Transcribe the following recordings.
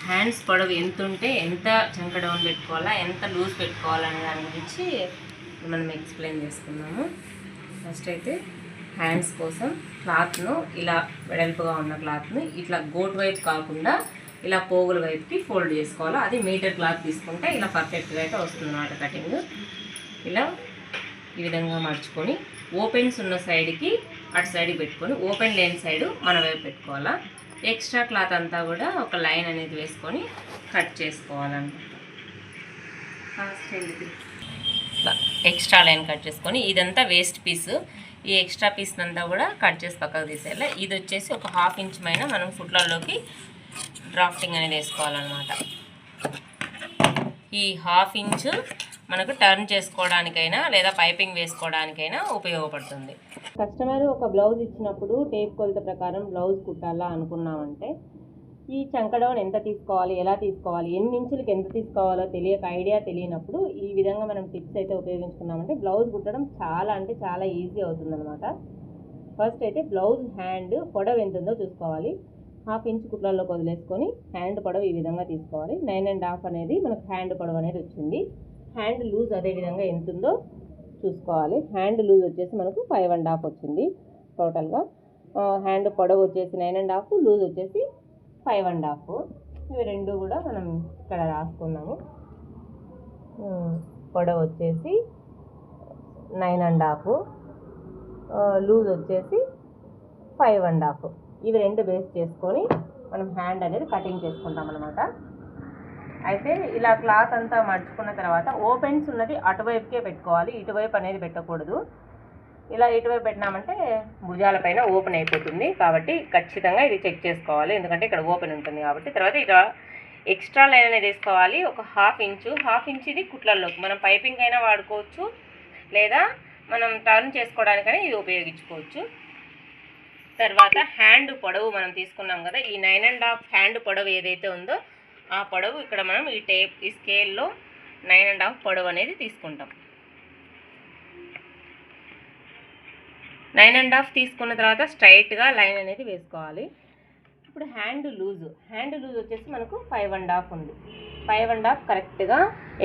Hands పొడవు ఎంత ఉంటే ఎంత చంక డౌన్ పెట్టుకోవాలా, ఎంత లూజ్ పెట్టుకోవాలనే దాని గురించి మనం ఎక్స్ప్లెయిన్ చేసుకున్నాము. ఫస్ట్ అయితే హ్యాండ్స్ కోసం క్లాత్ను ఇలా వెడల్పుగా ఉన్న క్లాత్ని ఇట్లా గోట్ వైపు కాకుండా ఇలా పోగుల వైపుకి ఫోల్డ్ చేసుకోవాలి. అది మీటర్ క్లాత్ తీసుకుంటే ఇలా పర్ఫెక్ట్గా అయితే వస్తుంది అన్నమాట కటింగ్. ఇలా ఈ విధంగా మర్చుకొని ఓపెన్స్ ఉన్న సైడ్కి అటు సైడ్కి పెట్టుకొని ఓపెన్ లేని సైడు మన వైపు పెట్టుకోవాలా. ఎక్స్ట్రా క్లాత్ అంతా కూడా ఒక లైన్ అనేది వేసుకొని కట్ చేసుకోవాలన్నమాట. ఎక్స్ట్రా లైన్ కట్ చేసుకొని ఇదంతా వేస్ట్ పీసు, ఈ ఎక్స్ట్రా పీస్ అంతా కూడా కట్ చేసి పక్కకు తీసేయాలి. ఇది వచ్చేసి ఒక 1/2 ఇంచ్ పైన మనం ఫుట్లలోకి డ్రాఫ్టింగ్ అనేది వేసుకోవాలన్నమాట. ఈ 1/2 ఇంచ్ మనకు టర్న్ చేసుకోవడానికైనా లేదా పైపింగ్ వేసుకోవడానికైనా ఉపయోగపడుతుంది. కస్టమర్ ఒక బ్లౌజ్ ఇచ్చినప్పుడు టేప్ కొలత ప్రకారం బ్లౌజ్ కుట్టాలా అనుకున్నామంటే ఈ చంక డౌన్ ఎంత తీసుకోవాలి, ఎలా తీసుకోవాలి, ఎన్ని ఇంచులకి ఎంత తీసుకోవాలో ఐడియా తెలియనప్పుడు ఈ విధంగా మనం టిప్స్ అయితే ఉపయోగించుకున్నామంటే బ్లౌజ్ కుట్టడం చాలా అంటే చాలా ఈజీ అవుతుందన్నమాట. ఫస్ట్ అయితే బ్లౌజ్ హ్యాండ్ పొడవు ఎంత ఉందో చూసుకోవాలి. 1/2 ఇంచ్ కుట్లలోకి వదిలేసుకొని హ్యాండ్ పొడవు ఈ విధంగా తీసుకోవాలి. 9.5 అనేది మనకు హ్యాండ్ పొడవు అనేది వచ్చింది. హ్యాండ్ లూజ్ అదేవిధంగా ఎంత ఉందో చూసుకోవాలి. హ్యాండ్ లూజ్ వచ్చేసి మనకు 5.5 వచ్చింది టోటల్గా. హ్యాండ్ పొడవు వచ్చేసి 9.5, లూజ్ వచ్చేసి 5.5. ఇవి రెండు కూడా మనం ఇక్కడ రాసుకున్నాము. పొడవు వచ్చేసి 9.5, లూజ్ వచ్చేసి 5.5. ఇవి రెండు బేస్ చేసుకొని మనం హ్యాండ్ అనేది కటింగ్ చేసుకుంటాం అన్నమాట. అయితే ఇలా క్లాత్ అంతా మర్చుకున్న తర్వాత ఓపెన్స్ ఉన్నది అటువైపుకే పెట్టుకోవాలి, ఇటువైపు అనేది పెట్టకూడదు. ఇలా ఇటువైపు పెట్టినామంటే భుజాల పైన ఓపెన్ అయిపోతుంది. కాబట్టి ఖచ్చితంగా ఇది చెక్ చేసుకోవాలి, ఎందుకంటే ఇక్కడ ఓపెన్ ఉంటుంది కాబట్టి. తర్వాత ఇక ఎక్స్ట్రా లైన్ అనేది వేసుకోవాలి. ఒక 1/2 ఇంచ్ ఇది కుట్లల్లోకి మనం పైపింగ్ అయినా వాడుకోవచ్చు, లేదా మనం టర్న్ చేసుకోవడానికైనా ఇది ఉపయోగించుకోవచ్చు. తర్వాత హ్యాండ్ పొడవు మనం తీసుకున్నాం కదా, ఈ 9.5 హ్యాండ్ పొడవు ఏదైతే ఉందో ఆ పొడవు ఇక్కడ మనం ఈ స్కేల్లో 9.5 పొడవు అనేది తీసుకుంటాం. 9.5 తీసుకున్న తర్వాత స్ట్రైట్గా లైన్ అనేది వేసుకోవాలి. ఇప్పుడు హ్యాండ్ లూజ్ వచ్చేసి మనకు 5.5 ఉంది. 5.5 కరెక్ట్గా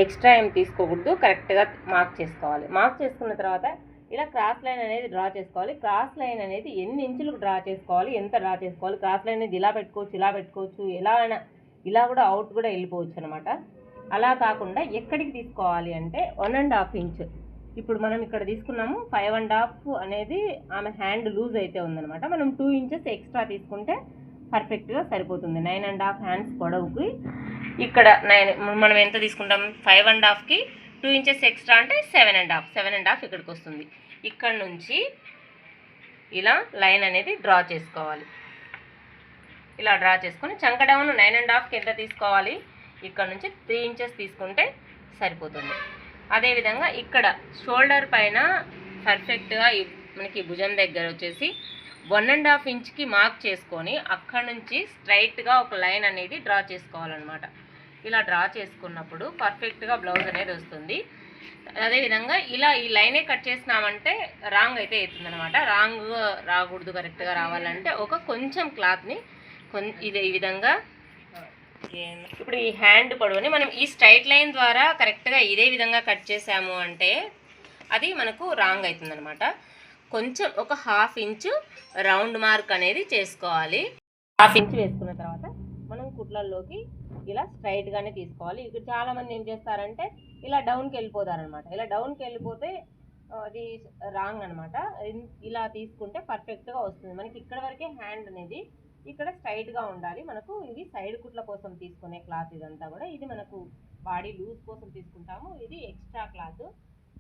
ఎక్స్ట్రా ఏం తీసుకోకూడదు, కరెక్ట్గా మార్క్ చేసుకోవాలి. మార్క్ చేసుకున్న తర్వాత ఇలా క్రాస్ లైన్ అనేది డ్రా చేసుకోవాలి. క్రాస్ లైన్ అనేది ఎన్ని ఇంచులకు డ్రా చేసుకోవాలి, ఎంత డ్రా చేసుకోవాలి. క్రాస్ లైన్ అనేది ఇలా పెట్టుకోవచ్చు, ఎలా అయినా ఇలా కూడా అవుట్ కూడా వెళ్ళిపోవచ్చు అనమాట. అలా కాకుండా ఎక్కడికి తీసుకోవాలి అంటే 1.5 ఇంచ్. ఇప్పుడు మనం ఇక్కడ తీసుకున్నాము 5.5 అనేది ఆమె హ్యాండ్ లూజ్ అయితే ఉందనమాట. మనం 2 ఇంచెస్ ఎక్స్ట్రా తీసుకుంటే పర్ఫెక్ట్గా సరిపోతుంది. 9.5 హ్యాండ్స్ పొడవుకి ఇక్కడ మనం ఎంత తీసుకుంటాం, 5.5కి 2 ఇంచెస్ ఎక్స్ట్రా అంటే 7.5 ఇక్కడికి వస్తుంది. ఇక్కడ నుంచి ఇలా లైన్ అనేది డ్రా చేసుకోవాలి. ఇలా డ్రా చేసుకొని చంక డౌన్ 9.5కి ఎంత తీసుకోవాలి, ఇక్కడ నుంచి 3 ఇంచెస్ తీసుకుంటే సరిపోతుంది. అదేవిధంగా ఇక్కడ షోల్డర్ పైన పర్ఫెక్ట్గా మనకి భుజం దగ్గర వచ్చేసి 1.5 ఇంచ్కి మార్క్ చేసుకొని అక్కడ నుంచి స్ట్రైట్గా ఒక లైన్ అనేది డ్రా చేసుకోవాలన్నమాట. ఇలా డ్రా చేసుకున్నప్పుడు పర్ఫెక్ట్గా బ్లౌజ్ అనేది వస్తుంది. అదేవిధంగా ఇలా ఈ లైనే కట్ చేసినామంటే రాంగ్ అయితే అవుతుంది అనమాట. రాంగ్ రాకూడదు, కరెక్ట్గా రావాలంటే ఒక కొంచెం క్లాత్ని ఈ విధంగా ఇప్పుడు ఈ హ్యాండ్ పొడవుని మనం ఈ స్ట్రైట్ లైన్ ద్వారా కరెక్ట్గా ఇదే విధంగా కట్ చేసాము అంటే అది మనకు రాంగ్ అవుతుంది అనమాట. కొంచెం ఒక 1/2 ఇంచు రౌండ్ మార్క్ అనేది చేసుకోవాలి. 1/2 ఇంచ్ వేసుకున్న తర్వాత మనం కుట్లల్లోకి ఇలా స్ట్రైట్గానే తీసుకోవాలి. ఇక్కడ చాలామంది ఏం చేస్తారంటే ఇలా డౌన్కి వెళ్ళిపోతారనమాట. ఇలా డౌన్కి వెళ్ళిపోతే అది రాంగ్ అనమాట. ఇలా తీసుకుంటే పర్ఫెక్ట్గా వస్తుంది. మనకి ఇక్కడ వరకే హ్యాండ్ అనేది ఇక్కడ స్ట్రైట్గా ఉండాలి. మనకు ఇది సైడ్ కుట్ల కోసం తీసుకునే క్లాత్ ఇదంతా కూడా. ఇది మనకు బాడీ లూజ్ కోసం తీసుకుంటాము. ఇది ఎక్స్ట్రా క్లాత్.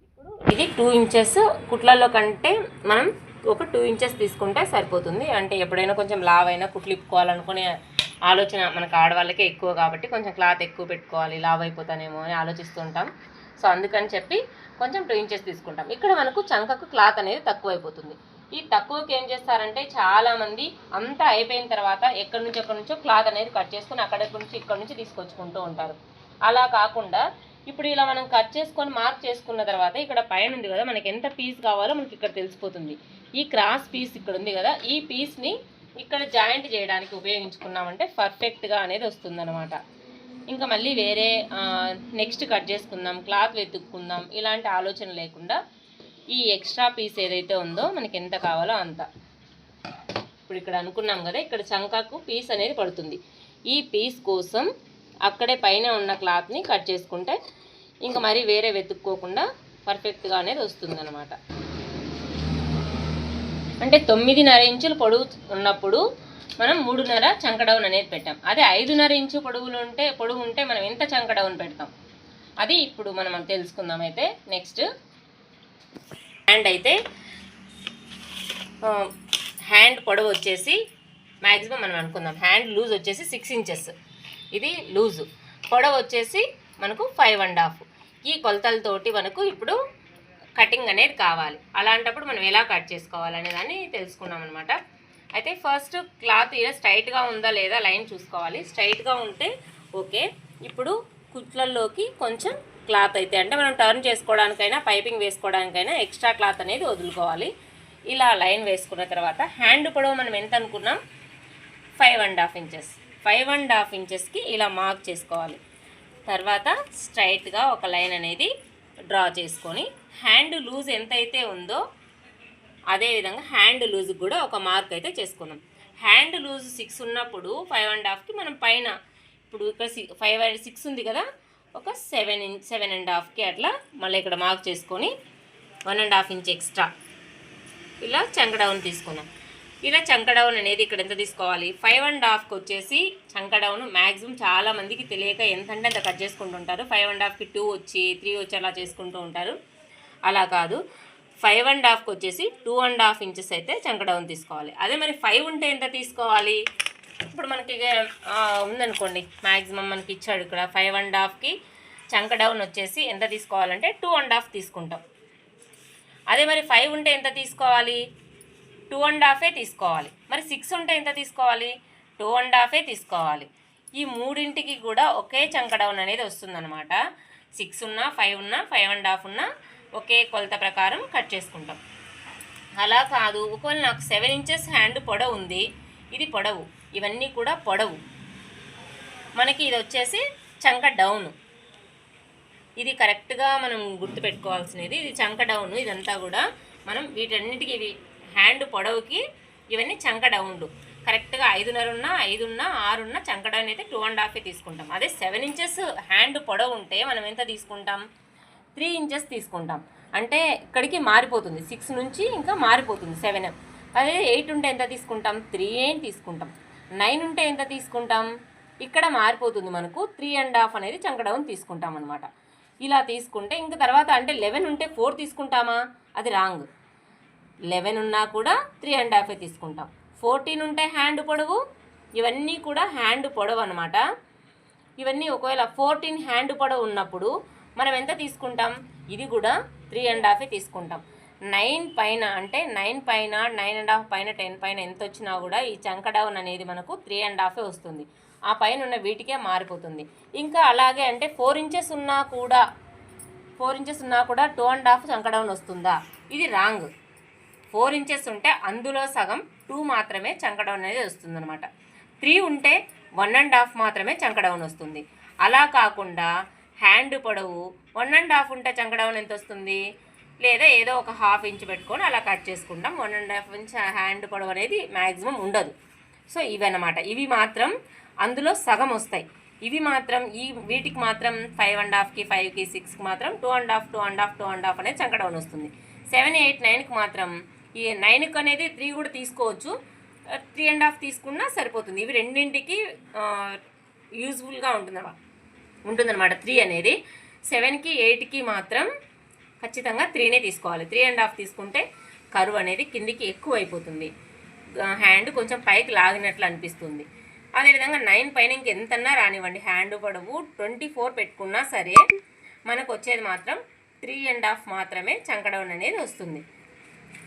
ఇప్పుడు ఇది 2 ఇంచెస్ కుట్లలో కంటే మనం ఒక 2 ఇంచెస్ తీసుకుంటే సరిపోతుంది. అంటే ఎప్పుడైనా కొంచెం లావ్ అయినా కుట్లు ఇప్పుకోవాలనుకునే ఆలోచన మనకు ఆడవాళ్ళకే ఎక్కువ కాబట్టి కొంచెం క్లాత్ ఎక్కువ పెట్టుకోవాలి, లావ్ అయిపోతానేమో అని ఆలోచిస్తుంటాం. సో అందుకని చెప్పి కొంచెం 2 ఇంచెస్ తీసుకుంటాం. ఇక్కడ మనకు చంకకు క్లాత్ అనేది తక్కువ అయిపోతుంది. ఈ తక్కువకి ఏం చేస్తారంటే చాలామంది అంతా అయిపోయిన తర్వాత ఎక్కడి నుంచో క్లాత్ అనేది కట్ చేసుకుని ఇక్కడ నుంచి తీసుకొచ్చుకుంటూ ఉంటారు. అలా కాకుండా ఇప్పుడు ఇలా మనం కట్ చేసుకొని మార్క్ చేసుకున్న తర్వాత ఇక్కడ పైన ఉంది కదా, మనకి ఎంత పీస్ కావాలో మనకి ఇక్కడ తెలిసిపోతుంది. ఈ క్రాస్ పీస్ ఇక్కడ ఉంది కదా, ఈ పీస్ని ఇక్కడ జాయింట్ చేయడానికి ఉపయోగించుకున్నామంటే పర్ఫెక్ట్గా అనేది వస్తుందన్నమాట. ఇంకా మళ్ళీ వేరే నెక్స్ట్ కట్ చేసుకుందాం, క్లాత్ వెతుక్కుందాం ఇలాంటి ఆలోచన లేకుండా ఈ ఎక్స్ట్రా పీస్ ఏదైతే ఉందో మనకి ఎంత కావాలో అంత, ఇప్పుడు ఇక్కడ అనుకున్నాం కదా, ఇక్కడ చంకాకు పీస్ అనేది పడుతుంది. ఈ పీస్ కోసం అక్కడే పైన ఉన్న క్లాత్ని కట్ చేసుకుంటే ఇంకా మరి వేరే వెతుక్కోకుండా పర్ఫెక్ట్గా అనేది వస్తుందన్నమాట. అంటే 9.5 ఇంచులు పొడవు ఉన్నప్పుడు మనం 3.5 చంక డౌన్ అనేది పెట్టాం. అదే 5.5 ఇంచు పొడవు ఉంటే మనం ఎంత చంక డౌన్ పెడతాం అది ఇప్పుడు మనం తెలుసుకుందాం. అయితే నెక్స్ట్ హ్యాండ్ పొడవు వచ్చేసి మ్యాక్సిమం మనం అనుకుందాం. హ్యాండ్ లూజ్ వచ్చేసి 6 ఇంచెస్, ఇది లూజు. పొడవు వచ్చేసి మనకు 5.5. ఈ కొలతలతోటి మనకు ఇప్పుడు కటింగ్ అనేది కావాలి. అలాంటప్పుడు మనం ఎలా కట్ చేసుకోవాలనే దాన్ని తెలుసుకున్నాం అనమాట. అయితే ఫస్ట్ క్లాత్ ఇలా స్ట్రైట్గా ఉందా లేదా లైన్ చూసుకోవాలి. స్ట్రైట్గా ఉంటే ఓకే. ఇప్పుడు కుట్లల్లోకి కొంచెం క్లాత్ అయితే అంటే మనం టర్న్ చేసుకోవడానికైనా పైపింగ్ వేసుకోవడానికైనా ఎక్స్ట్రా క్లాత్ అనేది వదులుకోవాలి. ఇలా లైన్ వేసుకున్న తర్వాత హ్యాండ్ పొడవు మనం ఎంత అనుకున్నాం, 5.5 ఇంచెస్. 5.5 ఇంచెస్కి ఇలా మార్క్ చేసుకోవాలి. తర్వాత స్ట్రైట్గా ఒక లైన్ అనేది డ్రా చేసుకొని హ్యాండ్ లూజ్ ఎంతైతే ఉందో అదేవిధంగా హ్యాండ్ లూజ్కి కూడా ఒక మార్క్ అయితే చేసుకుందాం. హ్యాండ్ లూజ్ 6 ఉన్నప్పుడు 5.5కి మనం పైన ఇప్పుడు ఇక్కడ 6 ఉంది కదా, ఒక 7.5కి అట్లా మళ్ళీ ఇక్కడ మార్క్ చేసుకొని 1.5 ఇంచ్ ఎక్స్ట్రా ఇలా చంక డౌన్ తీసుకున్నాం. ఇలా చంక డౌన్ అనేది ఇక్కడ ఎంత తీసుకోవాలి, 5.5కి వచ్చేసి చంక డౌన్ మ్యాక్సిమం చాలా మందికి తెలియక ఎంతంటే అంత కట్ చేసుకుంటుంటారు. 5.5కి 2 వచ్చి 3 వచ్చి అలా చేసుకుంటూ ఉంటారు. అలా కాదు, 5.5కి వచ్చేసి 2.5 ఇంచెస్ అయితే చంక డౌన్ తీసుకోవాలి. అదే మరి 5 ఉంటే ఎంత తీసుకోవాలి, ఇప్పుడు మనకి ఉందనుకోండి మ్యాక్సిమం మనకి ఇచ్చాడు ఇక్కడ 5.5కి చంక డౌన్ వచ్చేసి ఎంత తీసుకోవాలంటే 2.5 తీసుకుంటాం. అదే మరి 5 ఉంటే ఎంత తీసుకోవాలి, 2.5 తీసుకోవాలి. మరి 6 ఉంటే ఎంత తీసుకోవాలి, 2.5 తీసుకోవాలి. ఈ మూడింటికి కూడా ఒకే చంక డౌన్ అనేది వస్తుందన్నమాట. 6 ఉన్నా 5 ఉన్నా 5.5 ఉన్నా ఒకే కొలత ప్రకారం కట్ చేసుకుంటాం. అలా కాదు, ఒకవేళ నాకు 7 ఇంచెస్ హ్యాండ్ పొడవు ఉంది, ఇది పొడవు, ఇవన్నీ కూడా పొడవు, మనకి ఇది వచ్చేసి చంక డౌన్. ఇది కరెక్ట్గా మనం గుర్తుపెట్టుకోవాల్సినది, ఇది చంక డౌన్. ఇదంతా కూడా మనం వీటన్నిటికీ హ్యాండ్ పొడవుకి ఇవన్నీ చంక డౌన్లు. కరెక్ట్గా 5.5 ఉన్నా 5 ఉన్నా 6 ఉన్నా చంక డౌన్ అయితే 2.5 తీసుకుంటాం. అదే 7 ఇంచెస్ హ్యాండ్ పొడవు ఉంటే మనం ఎంత తీసుకుంటాం, 3 ఇంచెస్ తీసుకుంటాం. అంటే ఇక్కడికి మారిపోతుంది, 6 నుంచి ఇంకా మారిపోతుంది 7. అదే 8 ఉంటే ఎంత తీసుకుంటాం, 3 తీసుకుంటాం. 9 ఉంటే ఎంత తీసుకుంటాం, ఇక్కడ మారిపోతుంది మనకు 3.5 అనేది చంక డౌన్ తీసుకుంటాం అనమాట. ఇలా తీసుకుంటే ఇంకా తర్వాత అంటే 11 ఉంటే 4 తీసుకుంటామా, అది రాంగ్. 11 ఉన్నా కూడా 3.5 తీసుకుంటాం. 14 ఉంటే హ్యాండ్ పొడవు, ఇవన్నీ కూడా హ్యాండ్ పొడవు అనమాట. ఇవన్నీ ఒకవేళ 14 హ్యాండ్ పొడవు ఉన్నప్పుడు మనం ఎంత తీసుకుంటాం, ఇది కూడా 3.5 తీసుకుంటాం. 9 పైన అంటే 9 పైన 9.5 పైన 10 పైన ఎంత వచ్చినా కూడా ఈ చంక డౌన్ అనేది మనకు 3.5 వస్తుంది. ఆ పైన ఉన్న వీటికే మారిపోతుంది. ఇంకా అలాగే అంటే 4 ఇంచెస్ ఉన్నా కూడా 2.5 చంక డౌన్ వస్తుందా, ఇది రాంగ్. 4 ఇంచెస్ ఉంటే అందులో సగం 2 మాత్రమే చంక డౌన్ అనేది వస్తుంది అనమాట. 3 ఉంటే 1.5 మాత్రమే చంక డౌన్ వస్తుంది. అలా కాకుండా హ్యాండ్ పొడవు 1.5 ఉంటే చంక డౌన్ ఎంత వస్తుంది, లేదా ఏదో ఒక 1/2 ఇంచ్ పెట్టుకొని అలా కట్ చేసుకుంటాం. 1.5 ఇంచ్ హ్యాండ్ పొడవు అనేది మ్యాక్సిమం ఉండదు. సో ఇవన్నమాట, ఇవి మాత్రం అందులో సగం వస్తాయి. ఇవి మాత్రం వీటికి మాత్రం 5.5కి 5కి 6కి మాత్రం 2.5 అనేది చంక డౌన్ వస్తుంది. 7, 8, 9కి మాత్రం ఈ 9కి అనేది 3 కూడా తీసుకోవచ్చు, 3.5 తీసుకున్నా సరిపోతుంది. ఇవి రెండింటికి యూజ్ఫుల్గా ఉంటుందన్నమాట 3 అనేది. 7కి 8కి మాత్రం ఖచ్చితంగా 3నే తీసుకోవాలి. 3.5 తీసుకుంటే కరువు అనేది కిందికి ఎక్కువ అయిపోతుంది, హ్యాండ్ కొంచెం పైకి లాగినట్లు అనిపిస్తుంది. అదేవిధంగా 9 పైన ఇంకెంతన్నా రానివ్వండి, హ్యాండ్ పొడవు 24 పెట్టుకున్నా సరే మనకు వచ్చేది మాత్రం 3.5 మాత్రమే చంక డౌన్ అనేది వస్తుంది.